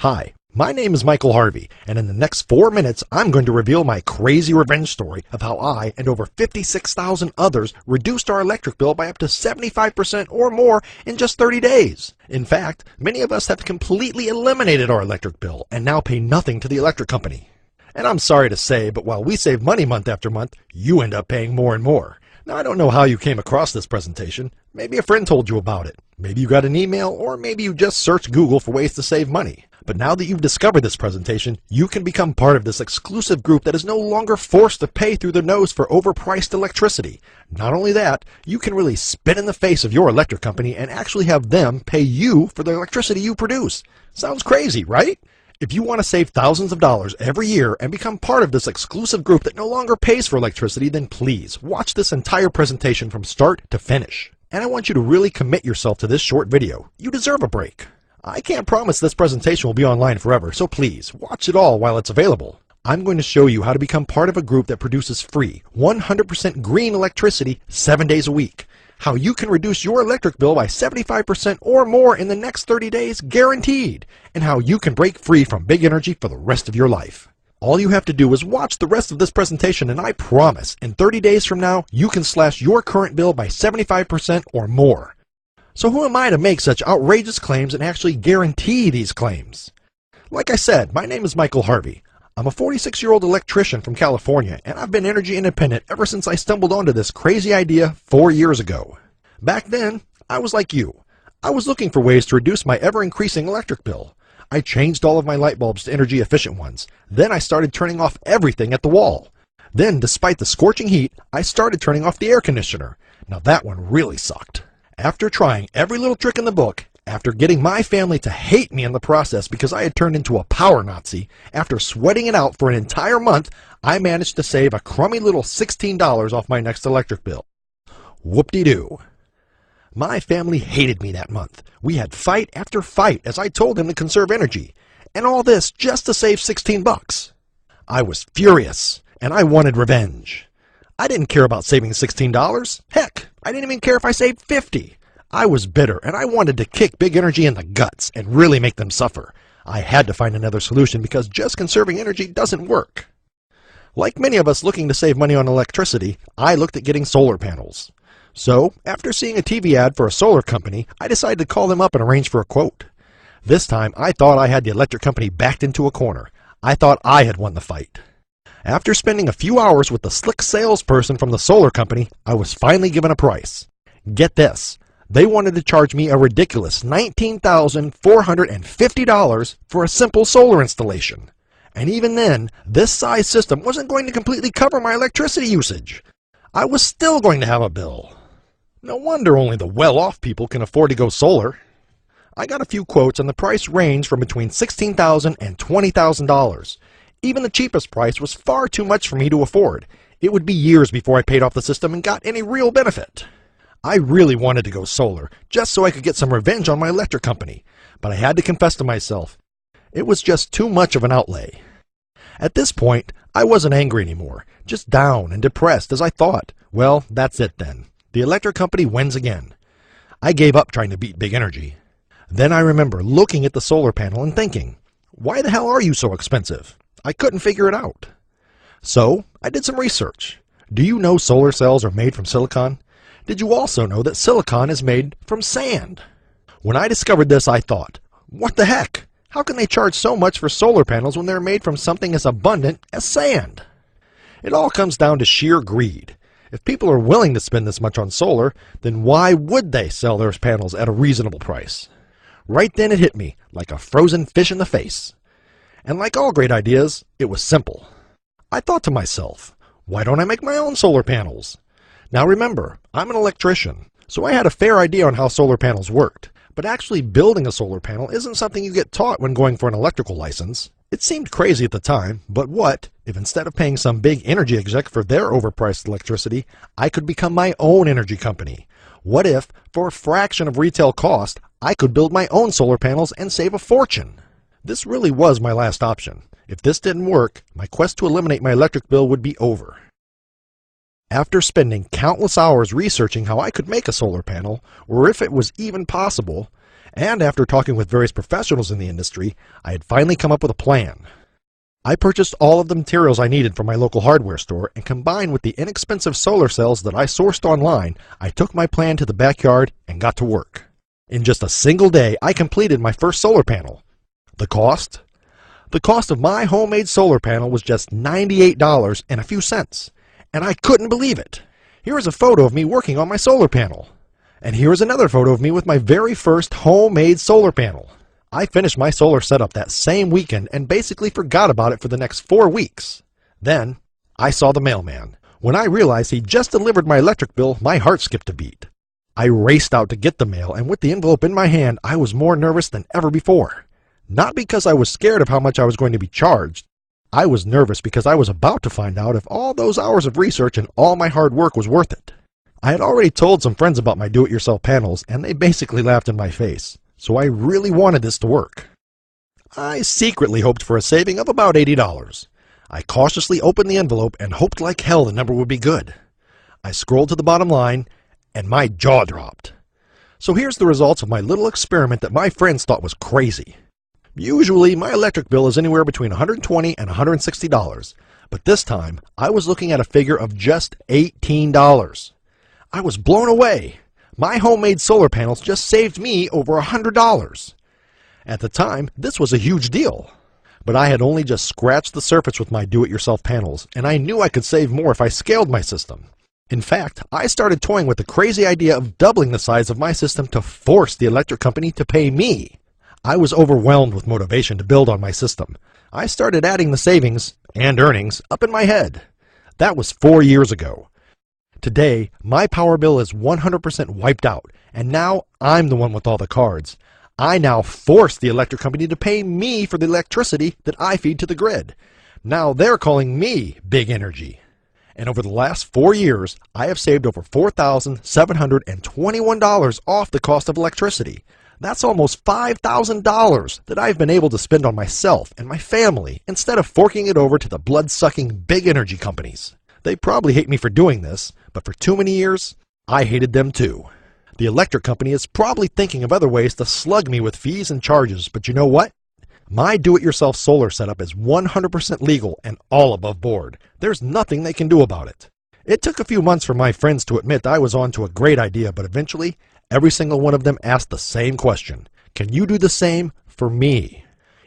Hi, my name is Michael Harvey, and in the next 4 minutes, I'm going to reveal my crazy revenge story of how I and over 56,000 others reduced our electric bill by up to 75% or more in just 30 days. In fact, many of us have completely eliminated our electric bill and now pay nothing to the electric company. And I'm sorry to say, but while we save money month after month, you end up paying more and more. Now, I don't know how you came across this presentation. Maybe a friend told you about it. Maybe you got an email, or maybe you just searched Google for ways to save money. But now that you've discovered this presentation, you can become part of this exclusive group that is no longer forced to pay through the nose for overpriced electricity. Not only that, you can really spit in the face of your electric company and actually have them pay you for the electricity you produce. Sounds crazy, right? If you want to save thousands of dollars every year and become part of this exclusive group that no longer pays for electricity, then please watch this entire presentation from start to finish. And I want you to really commit yourself to this short video. You deserve a break. I can't promise this presentation will be online forever, so please watch it all while it's available. I'm going to show you how to become part of a group that produces free, 100% green electricity 7 days a week. How you can reduce your electric bill by 75% or more in the next 30 days, guaranteed. And how you can break free from big energy for the rest of your life. All you have to do is watch the rest of this presentation, and I promise, in 30 days from now, you can slash your current bill by 75% or more. So who am I to make such outrageous claims and actually guarantee these claims? Like I said, my name is Michael Harvey. I'm a 46-year-old electrician from California, and I've been energy independent ever since I stumbled onto this crazy idea 4 years ago. Back then, I was like you. I was looking for ways to reduce my ever-increasing electric bill. I changed all of my light bulbs to energy-efficient ones. Then I started turning off everything at the wall. Then, despite the scorching heat, I started turning off the air conditioner. Now that one really sucked. After trying every little trick in the book, after getting my family to hate me in the process because I had turned into a power Nazi, after sweating it out for an entire month, I managed to save a crummy little $16 off my next electric bill. Whoop-de-doo. My family hated me that month. We had fight after fight as I told them to conserve energy. And all this just to save 16 bucks. I was furious, and I wanted revenge. I didn't care about saving $16. Heck, I didn't even care if I saved 50. I was bitter, and I wanted to kick big energy in the guts and really make them suffer. I had to find another solution because just conserving energy doesn't work. Like many of us looking to save money on electricity, I looked at getting solar panels. So, after seeing a TV ad for a solar company, I decided to call them up and arrange for a quote. This time, I thought I had the electric company backed into a corner. I thought I had won the fight. After spending a few hours with the slick salesperson from the solar company, I was finally given a price. Get this. They wanted to charge me a ridiculous $19,450 for a simple solar installation. And even then, this size system wasn't going to completely cover my electricity usage. I was still going to have a bill. No wonder only the well-off people can afford to go solar. I got a few quotes and the price ranged from between $16,000 and $20,000. Even the cheapest price was far too much for me to afford. It would be years before I paid off the system and got any real benefit. I really wanted to go solar, just so I could get some revenge on my electric company. But I had to confess to myself, it was just too much of an outlay. At this point, I wasn't angry anymore, just down and depressed as I thought, well, that's it then. The electric company wins again. I gave up trying to beat big energy. Then I remember looking at the solar panel and thinking, why the hell are you so expensive? I couldn't figure it out. So, I did some research. Do you know solar cells are made from silicon? Did you also know that silicon is made from sand? When I discovered this, I thought, what the heck? How can they charge so much for solar panels when they're made from something as abundant as sand? It all comes down to sheer greed. If people are willing to spend this much on solar, then why would they sell their panels at a reasonable price? Right then it hit me, like a frozen fish in the face. And like all great ideas, it was simple. I thought to myself, why don't I make my own solar panels? Now remember, I'm an electrician, so I had a fair idea on how solar panels worked. But actually building a solar panel isn't something you get taught when going for an electrical license. It seemed crazy at the time, but what if instead of paying some big energy exec for their overpriced electricity, I could become my own energy company? What if, for a fraction of retail cost, I could build my own solar panels and save a fortune? This really was my last option. If this didn't work, my quest to eliminate my electric bill would be over. After spending countless hours researching how I could make a solar panel, or if it was even possible, And after talking with various professionals in the industry, I had finally come up with a plan. I purchased all of the materials I needed from my local hardware store, and combined with the inexpensive solar cells that I sourced online, I took my plan to the backyard and got to work. In just a single day, I completed my first solar panel. The cost? The cost of my homemade solar panel was just $98 and a few cents, and I couldn't believe it. Here is a photo of me working on my solar panel. And here is another photo of me with my very first homemade solar panel. I finished my solar setup that same weekend and basically forgot about it for the next 4 weeks. Then, I saw the mailman. When I realized he just delivered my electric bill, my heart skipped a beat. I raced out to get the mail, and with the envelope in my hand, I was more nervous than ever before. Not because I was scared of how much I was going to be charged. I was nervous because I was about to find out if all those hours of research and all my hard work was worth it. I had already told some friends about my do-it-yourself panels, and they basically laughed in my face, so I really wanted this to work. I secretly hoped for a saving of about $80. I cautiously opened the envelope and hoped like hell the number would be good. I scrolled to the bottom line, and my jaw dropped. So here's the results of my little experiment that my friends thought was crazy. Usually, my electric bill is anywhere between $120 and $160, but this time, I was looking at a figure of just $18. I was blown away. My homemade solar panels just saved me over $100. At the time, this was a huge deal. But I had only just scratched the surface with my do-it-yourself panels, and I knew I could save more if I scaled my system. In fact, I started toying with the crazy idea of doubling the size of my system to force the electric company to pay me. I was overwhelmed with motivation to build on my system. I started adding the savings and earnings up in my head. That was 4 years ago. Today, my power bill is 100% wiped out, and now I'm the one with all the cards. I now force the electric company to pay me for the electricity that I feed to the grid. Now they're calling me Big Energy. And over the last 4 years, I have saved over $4,721 off the cost of electricity. That's almost $5,000 that I've been able to spend on myself and my family instead of forking it over to the blood-sucking big energy companies. They probably hate me for doing this, but for too many years, I hated them too. The electric company is probably thinking of other ways to slug me with fees and charges, but you know what? My do-it-yourself solar setup is 100% legal and all above board. There's nothing they can do about it. It took a few months for my friends to admit I was on to a great idea, but eventually, every single one of them asked the same question. Can you do the same for me?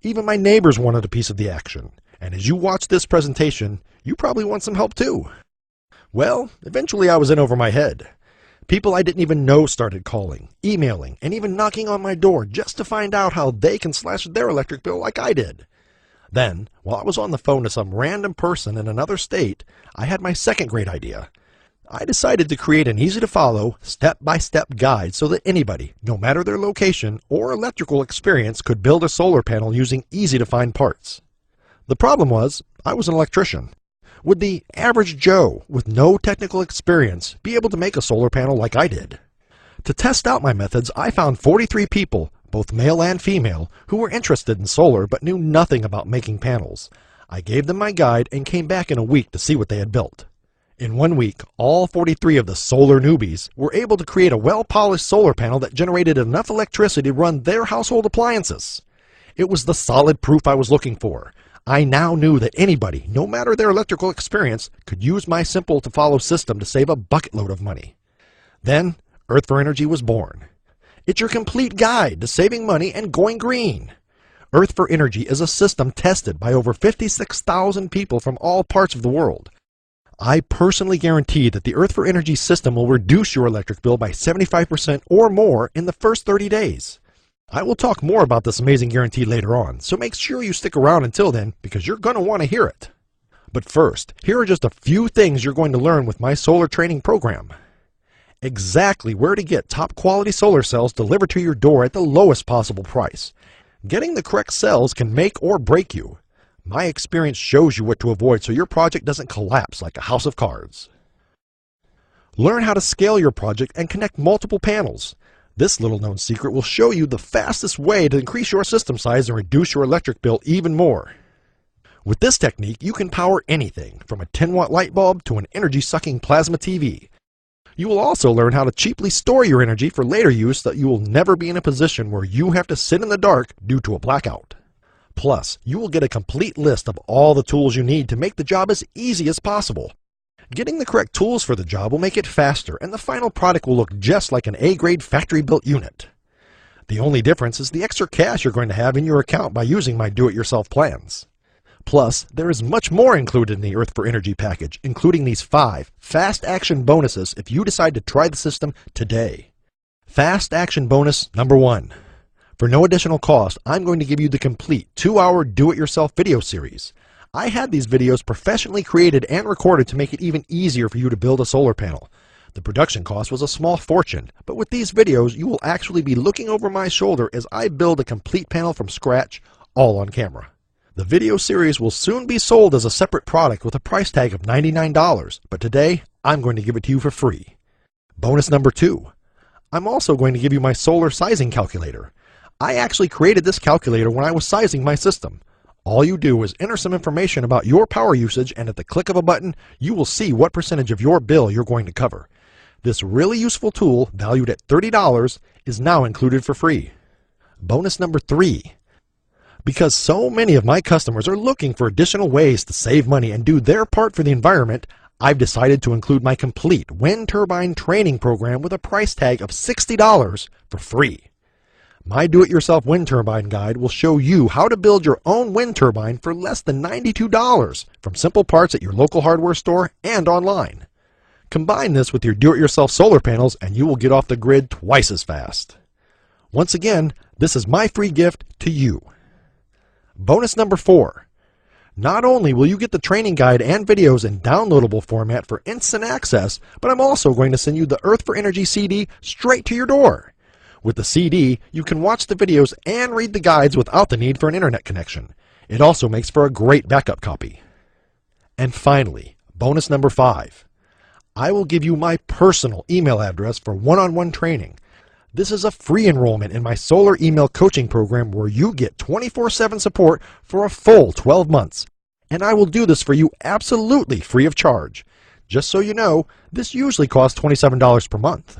Even my neighbors wanted a piece of the action. And as you watch this presentation, you probably want some help too. Well, eventually I was in over my head. People I didn't even know started calling, emailing, and even knocking on my door just to find out how they can slash their electric bill like I did. Then, while I was on the phone to some random person in another state, I had my second great idea. I decided to create an easy-to-follow, step-by-step guide so that anybody, no matter their location or electrical experience, could build a solar panel using easy-to-find parts. The problem was, I was an electrician. Would the average Joe with no technical experience be able to make a solar panel like I did? To test out my methods, I found 43 people, both male and female, who were interested in solar but knew nothing about making panels. I gave them my guide and came back in a week to see what they had built. In 1 week, all 43 of the solar newbies were able to create a well-polished solar panel that generated enough electricity to run their household appliances. It was the solid proof I was looking for. I now knew that anybody, no matter their electrical experience, could use my simple-to-follow system to save a bucket load of money. Then, Earth for Energy was born. It's your complete guide to saving money and going green. Earth for Energy is a system tested by over 56,000 people from all parts of the world. I personally guarantee that the Earth for Energy system will reduce your electric bill by 75% or more in the first 30 days. I will talk more about this amazing guarantee later on, so make sure you stick around until then because you're going to want to hear it. But first, here are just a few things you're going to learn with my solar training program. Exactly where to get top quality solar cells delivered to your door at the lowest possible price. Getting the correct cells can make or break you. My experience shows you what to avoid so your project doesn't collapse like a house of cards. Learn how to scale your project and connect multiple panels. This little-known secret will show you the fastest way to increase your system size and reduce your electric bill even more. With this technique, you can power anything, from a 10-watt light bulb to an energy-sucking plasma TV. You will also learn how to cheaply store your energy for later use so that you will never be in a position where you have to sit in the dark due to a blackout. Plus, you will get a complete list of all the tools you need to make the job as easy as possible. Getting the correct tools for the job will make it faster, and the final product will look just like an A-grade factory-built unit. The only difference is the extra cash you're going to have in your account by using my do-it-yourself plans. Plus, there is much more included in the Earth for Energy package, including these 5 fast action bonuses if you decide to try the system today. Fast action bonus number 1. For no additional cost, I'm going to give you the complete 2-hour do-it-yourself video series. I had these videos professionally created and recorded to make it even easier for you to build a solar panel. The production cost was a small fortune, but with these videos, you will actually be looking over my shoulder as I build a complete panel from scratch, all on camera. The video series will soon be sold as a separate product with a price tag of $99, but today I'm going to give it to you for free. Bonus number 2. I'm also going to give you my solar sizing calculator. I actually created this calculator when I was sizing my system. All you do is enter some information about your power usage, and at the click of a button, you will see what percentage of your bill you're going to cover. This really useful tool, valued at $30, is now included for free. Bonus number 3. Because so many of my customers are looking for additional ways to save money and do their part for the environment, I've decided to include my complete wind turbine training program with a price tag of $60 for free. My do-it-yourself wind turbine guide will show you how to build your own wind turbine for less than $92 from simple parts at your local hardware store and online. Combine this with your do-it-yourself solar panels and you will get off the grid twice as fast. Once again, this is my free gift to you. Bonus number 4. Not only will you get the training guide and videos in downloadable format for instant access, but I'm also going to send you the Earth for Energy CD straight to your door. With the CD, you can watch the videos and read the guides without the need for an internet connection. It also makes for a great backup copy. And finally, bonus number 5. I will give you my personal email address for one-on-one training. This is a free enrollment in my solar email coaching program where you get 24/7 support for a full 12 months. And I will do this for you absolutely free of charge. Just so you know, this usually costs $27 per month.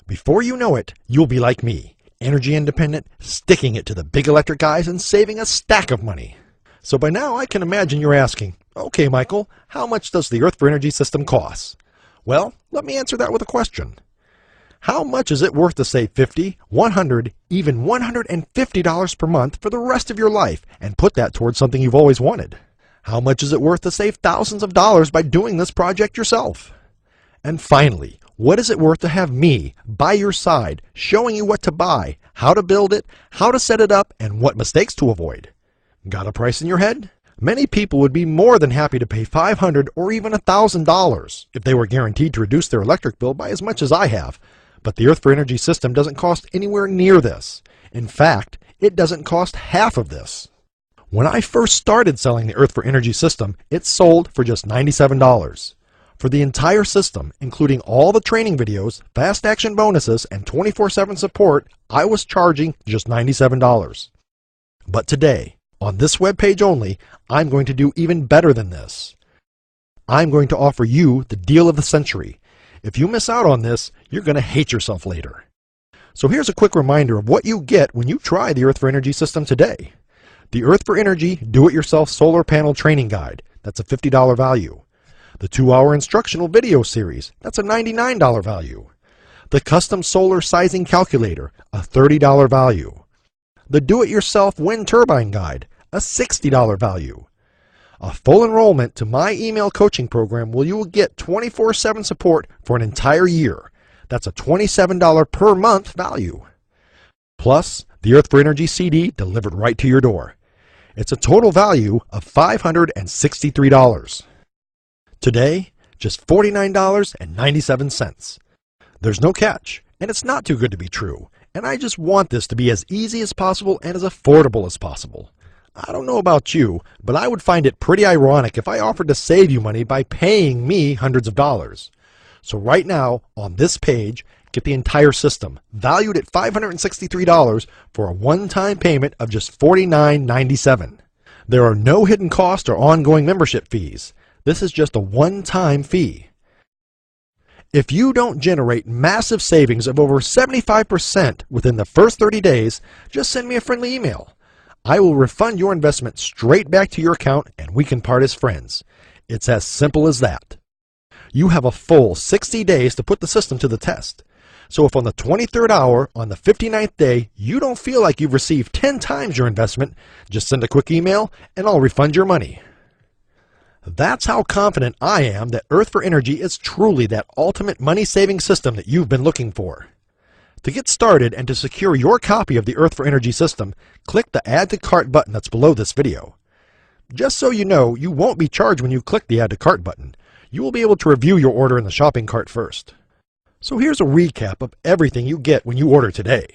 Before you know it, you'll be like me, energy independent, sticking it to the big electric guys and saving a stack of money. So by now I can imagine you're asking, okay Michael, how much does the Earth for Energy system cost? Well, let me answer that with a question. How much is it worth to save $50, $100, even $150 per month for the rest of your life and put that towards something you've always wanted? How much is it worth to save thousands of dollars by doing this project yourself? And finally, what is it worth to have me by your side showing you what to buy, how to build it, how to set it up, and what mistakes to avoid? Got a price in your head? Many people would be more than happy to pay $500 or even $1,000 if they were guaranteed to reduce their electric bill by as much as I have. But the Earth for Energy system doesn't cost anywhere near this. In fact, it doesn't cost half of this. When I first started selling the Earth for Energy system, it sold for just $97. For the entire system, including all the training videos, fast action bonuses, and 24/7 support, I was charging just $97. But today, on this webpage only, I'm going to do even better than this. I'm going to offer you the deal of the century. If you miss out on this, you're going to hate yourself later. So here's a quick reminder of what you get when you try the Earth for Energy system today. The Earth for Energy Do-It-Yourself Solar Panel Training Guide, that's a $50 value. The 2-hour instructional video series, that's a $99 value. The Custom Solar Sizing Calculator, a $30 value. The Do-It-Yourself Wind Turbine Guide, a $60 value. A full enrollment to my email coaching program where you will get 24/7 support for an entire year. That's a $27 per month value. Plus, the Earth for Energy CD delivered right to your door. It's a total value of $563. Today, just $49.97. There's no catch, and it's not too good to be true. And I just want this to be as easy as possible and as affordable as possible. I don't know about you, but I would find it pretty ironic if I offered to save you money by paying me hundreds of dollars. So right now, on this page, get the entire system, valued at $563 for a one-time payment of just $49.97. There are no hidden costs or ongoing membership fees. This is just a one-time fee. If you don't generate massive savings of over 75% within the first 30 days, just send me a friendly email. I will refund your investment straight back to your account and we can part as friends. It's as simple as that. You have a full 60 days to put the system to the test. So if on the 23rd hour, on the 59th day, you don't feel like you've received 10 times your investment, just send a quick email and I'll refund your money. That's how confident I am that Earth4Energy is truly that ultimate money-saving system that you've been looking for. To get started and to secure your copy of the Earth4Energy system, click the Add to Cart button that's below this video. Just so you know, you won't be charged when you click the Add to Cart button. You will be able to review your order in the shopping cart first. So here's a recap of everything you get when you order today.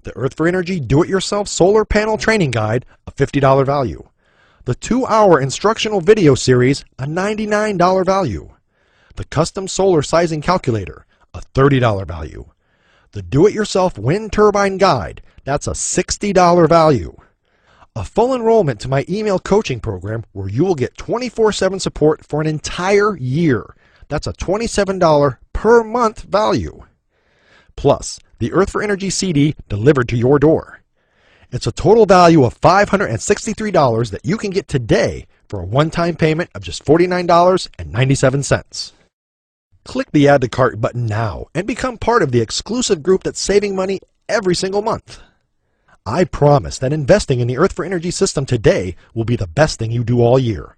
The Earth4Energy Do-It-Yourself Solar Panel Training Guide, a $50 value. The 2-hour instructional video series, a $99 value. The Custom Solar Sizing Calculator, a $30 value. The Do-It-Yourself Wind Turbine Guide, that's a $60 value. A full enrollment to my email coaching program where you will get 24/7 support for an entire year. That's a $27 per month value. Plus, the Earth4Energy CD delivered to your door. It's a total value of $563 that you can get today for a one-time payment of just $49.97. Click the Add to Cart button now and become part of the exclusive group that's saving money every single month. I promise that investing in the Earth4Energy system today will be the best thing you do all year.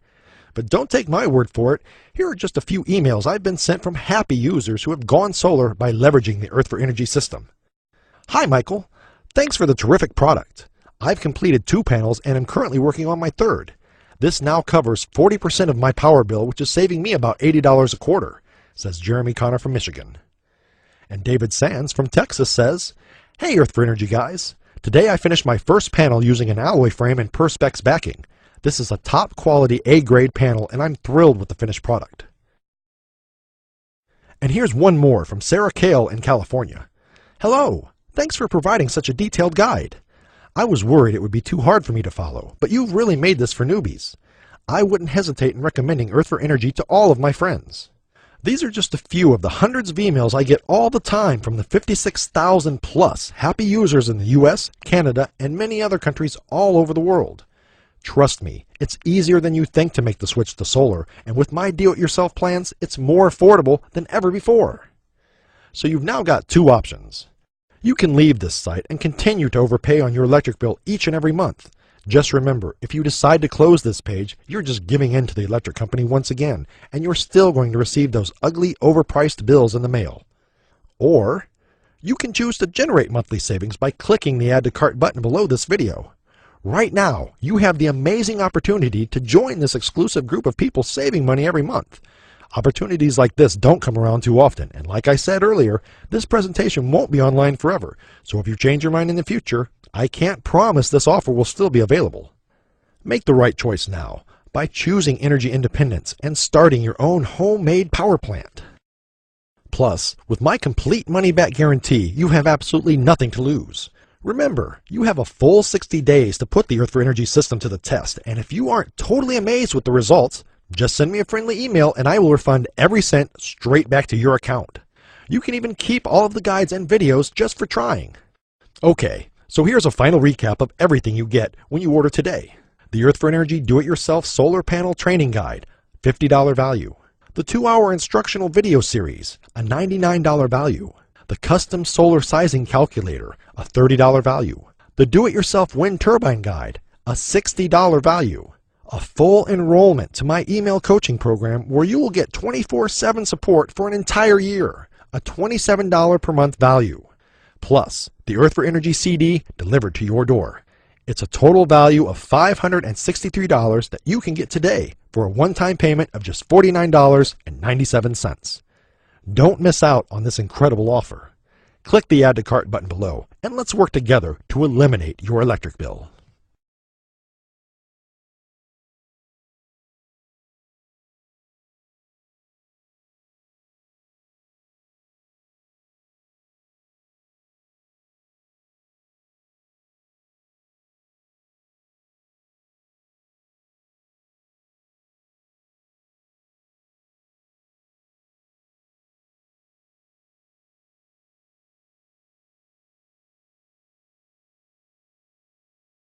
But don't take my word for it. Here are just a few emails I've been sent from happy users who have gone solar by leveraging the Earth4Energy system. Hi Michael, thanks for the terrific product. I've completed 2 panels and am currently working on my 3rd. This now covers 40% of my power bill, which is saving me about $80 a quarter, says Jeremy Connor from Michigan. And David Sands from Texas says, Hey Earth4Energy guys, today I finished my first panel using an alloy frame and Perspex backing. This is a top quality A-grade panel and I'm thrilled with the finished product. And here's one more from Sarah Kale in California. Hello, thanks for providing such a detailed guide. I was worried it would be too hard for me to follow, but you've really made this for newbies. I wouldn't hesitate in recommending Earth4Energy to all of my friends. These are just a few of the hundreds of emails I get all the time from the 56,000 plus happy users in the US, Canada, and many other countries all over the world. Trust me, it's easier than you think to make the switch to solar, and with my do-it-yourself plans, it's more affordable than ever before. So you've now got 2 options. You can leave this site and continue to overpay on your electric bill each and every month. Just remember, if you decide to close this page, you're just giving in to the electric company once again, and you're still going to receive those ugly, overpriced bills in the mail. Or, you can choose to generate monthly savings by clicking the Add to Cart button below this video. Right now, you have the amazing opportunity to join this exclusive group of people saving money every month. Opportunities like this don't come around too often, and like I said earlier, this presentation won't be online forever, so if you change your mind in the future, I can't promise this offer will still be available. Make the right choice now by choosing energy independence and starting your own homemade power plant. Plus, with my complete money-back guarantee, you have absolutely nothing to lose. Remember, you have a full 60 days to put the Earth4Energy system to the test, and if you aren't totally amazed with the results, just send me a friendly email and I will refund every cent straight back to your account. You can even keep all of the guides and videos just for trying. Okay, so here's a final recap of everything you get when you order today. The Earth4Energy Do-It-Yourself Solar Panel Training Guide, $50 value. The 2-hour instructional video series, a $99 value. The Custom Solar Sizing Calculator, a $30 value. The Do-It-Yourself Wind Turbine Guide, a $60 value. A full enrollment to my email coaching program where you will get 24/7 support for an entire year, a $27 per month value. Plus, the Earth4Energy CD delivered to your door. It's a total value of $563 that you can get today for a one-time payment of just $49.97. Don't miss out on this incredible offer. Click the Add to Cart button below and let's work together to eliminate your electric bill.